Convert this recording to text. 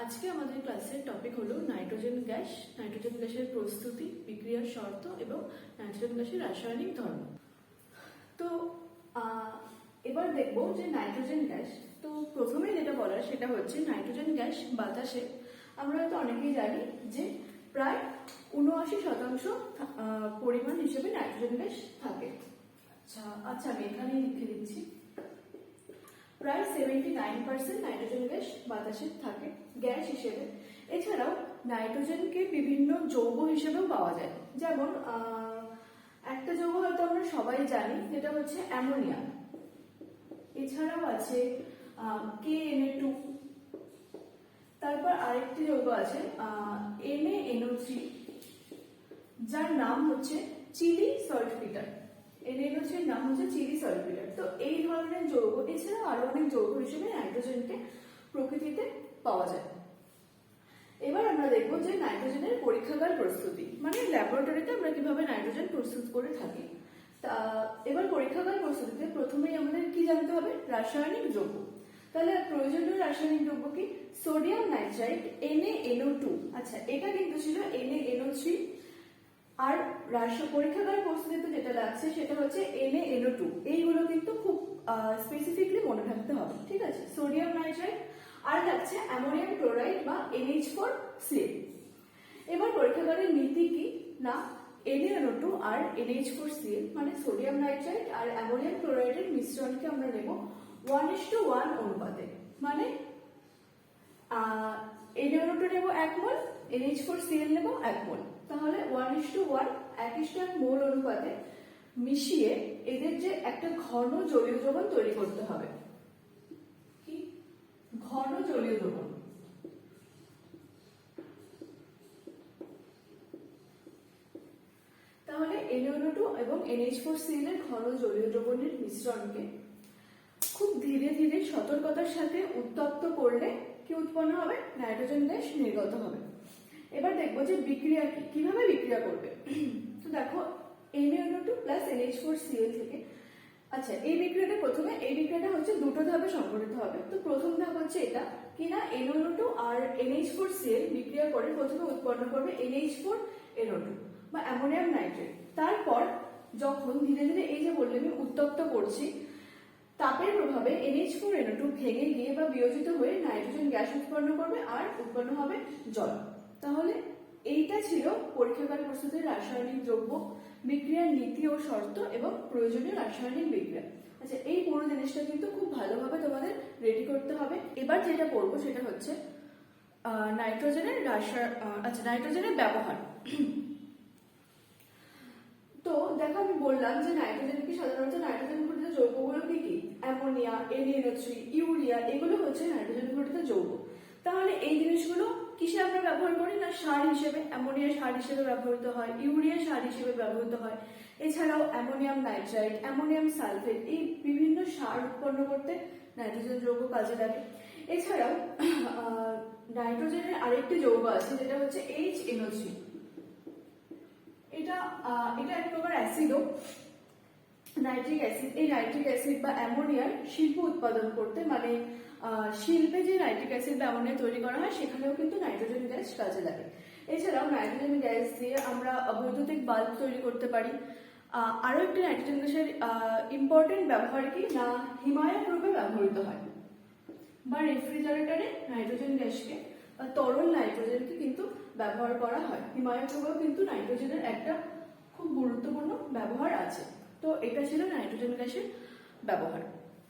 আজকে আমাদের ক্লাসের টপিক হলো নাইট্রোজেন গ্যাসের প্রস্তুতি, বিক্রিয়ার শর্ত এবং নাইট্রোজেন গ্যাসের রাসায়নিক ধর্ম। তো এবার দেখবো যে নাইট্রোজেন গ্যাস। তো প্রথমেই যেটা বলার সেটা হচ্ছে নাইট্রোজেন গ্যাস বাতাসে আমরা হয়তো অনেকেই জানি যে প্রায় 79% পরিমাণ হিসেবে নাইট্রোজেন গ্যাস থাকে। আচ্ছা আমি এখানে লিখে দিচ্ছি, প্রায় 79% নাইট্রোজেন গ্যাস বাতাসে থাকে গ্যাস হিসেবে। এছাড়াও নাইট্রোজেনকে বিভিন্ন যৌগ হিসেবেও পাওয়া যায়, যেমন একটা যৌগ হয়তো আমরা সবাই জানি যেটা হচ্ছে অ্যামোনিয়া। এছাড়াও আছে KNA2, তারপর আরেকটি যৌগ আছে NaNO3, যার নাম হচ্ছে চিলি সল্টপিটার। NaNO3 এর নাম হচ্ছে চিলি সল্টপিটার। তো এই ধরনের যৌগ এছাড়াও আরো অনেক যৌগ হিসেবে নাইট্রোজেনকে প্রকৃতিতে পাওয়া যায়। এবার আমরা দেখবো যে নাইট্রোজেনের পরীক্ষাগার প্রস্তুতি, মানে ল্যাবরেটরিতে আমরা কিভাবে নাইট্রোজেন প্রস্তুত করে থাকি। তা এবার পরীক্ষাগার প্রস্তুতিতে প্রথমেই আমাদের কি জানতে হবে? রাসায়নিক দ্রব্য। তাহলে প্রয়োজনীয় রাসায়নিক দ্রব্য কি? Sodium nitrite NaNO2। আচ্ছা, এটা কিন্তু ছিল NaNO3। আর পরীক্ষাগার প্রস্তুতিতে যেটা লাগছে সেটা হচ্ছে NaNO2। এইগুলো কিন্তু খুব স্পেসিফিকলি মনে রাখতে হবে, ঠিক আছে? সোডিয়াম নাইট্রাইট আর লাগছে অ্যামোনিয়াম ক্লোরাইড বা NH4Cl। এবার পরীক্ষাগারের নীতি কি না, NaNO2 আর NH4Cl মানে সোডিয়াম নাইট্রাইট আর অ্যামোনিয়াম ক্লোরাইডের মিশ্রণকে আমরা নেব 1:1 অনুপাতে। মানে NaNO2 নেব 1 মোল, NH4Cl নেব 1 মোল। তাহলে 1:1 1:1 মোল অনুপাতে মিশিয়ে এদের যে একটা ঘন জলীয় দ্রবণ তৈরি করতে হবে। কি ঘন জলীয় দ্রবণ? তাহলে NaNO2 এবং NH4Cl এর ঘন জলীয় দ্রবণের মিশ্রণকে খুব ধীরে ধীরে সতর্কতার সাথে উত্তপ্ত করলে কি উৎপন্ন হবে? নাইট্রোজেন গ্যাস নির্গত হবে। এবার দেখবো যে বিক্রিয়া কিভাবে বিক্রিয়া করবে। তো দেখো NaNO2 প্লাস NH4Cl থেকে, আচ্ছা এই বিক্রিয়াটা হচ্ছে দুটো ধাপে সংঘটিত হবে। তো প্রথম ধাপ হচ্ছে এটা কিনা NaNO2 আর NH4Cl বিক্রিয়া করে প্রথমে উৎপন্ন করবে NH4NO2 বা অ্যামোনিয়াম নাইট্রেট। তারপর যখন ধীরে ধীরে এই যে বললাম আমি উত্তপ্ত করছি, তাপের প্রভাবে NH4NO2 ভেঙে গিয়ে বা বিয়োজিত হয়ে নাইট্রোজেন গ্যাস উৎপন্ন করবে আর উৎপন্ন হবে জল। তাহলে এইটা ছিল পরীক্ষাগার প্রস্তুতির রাসায়নিক দ্রব্য, বিক্রিয়ার নীতি ও শর্ত এবং প্রয়োজনীয় রাসায়নিক বিক্রিয়া। আচ্ছা, এই পুরো জিনিসটা কিন্তু খুব ভালোভাবে তোমাদের রেডি করতে হবে। এবার যেটা পড়বো সেটা হচ্ছে নাইট্রোজেনের ব্যবহার। তো দেখো আমি বললাম যে সাধারণত নাইট্রোজেন ঘটিত যৌগগুলো কি কি? অ্যামোনিয়া, NaNO3, ইউরিয়া, এগুলো হচ্ছে নাইট্রোজেন ঘটিত যৌগ। তাহলে এই জিনিসগুলো কিসে আমরা ব্যবহার করি না, সার হিসেবে। অ্যামোনিয়া সার হিসেবে ব্যবহৃত হয়, ইউরিয়া সার হিসেবে ব্যবহৃত হয়। এছাড়াও অ্যামোনিয়াম নাইট্রাইট, অ্যামোনিয়াম সালফেট, এই বিভিন্ন সার উৎপন্ন করতে নাইট্রোজেন যৌগ কাজে লাগে। এছাড়াও নাইট্রোজেনের আরেকটি যৌগ আছে যেটা হচ্ছে HNO3। এটা এক প্রকার অ্যাসিডও, নাইট্রিক অ্যাসিড। এই নাইট্রিক অ্যাসিড বা অ্যামোনিয়ার শিল্প উৎপাদন করতে, মানে শিল্পে যে নাইট্রিক অ্যাসিড বা অ্যামোনিয়া তৈরি করা হয় সেখানেও কিন্তু নাইট্রোজেন গ্যাস কাজে লাগে। এছাড়াও নাইট্রোজেন গ্যাস দিয়ে আমরা বৈদ্যুতিক বাল্ব তৈরি করতে পারি। আরো একটি নাইট্রোজেন গ্যাসের ইম্পর্টেন্ট ব্যবহার কি না, হিমায়ক রূপে ব্যবহৃত হয় বা রেফ্রিজারেটরে নাইট্রোজেন গ্যাসকে বা তরল নাইট্রোজেনকে কিন্তু ব্যবহার করা হয়। হিমায়ক রূপেও কিন্তু নাইট্রোজেনের একটা খুব গুরুত্বপূর্ণ ব্যবহার আছে। তো এটা ছিল নাইট্রোজেন গ্যাসের ব্যবহার।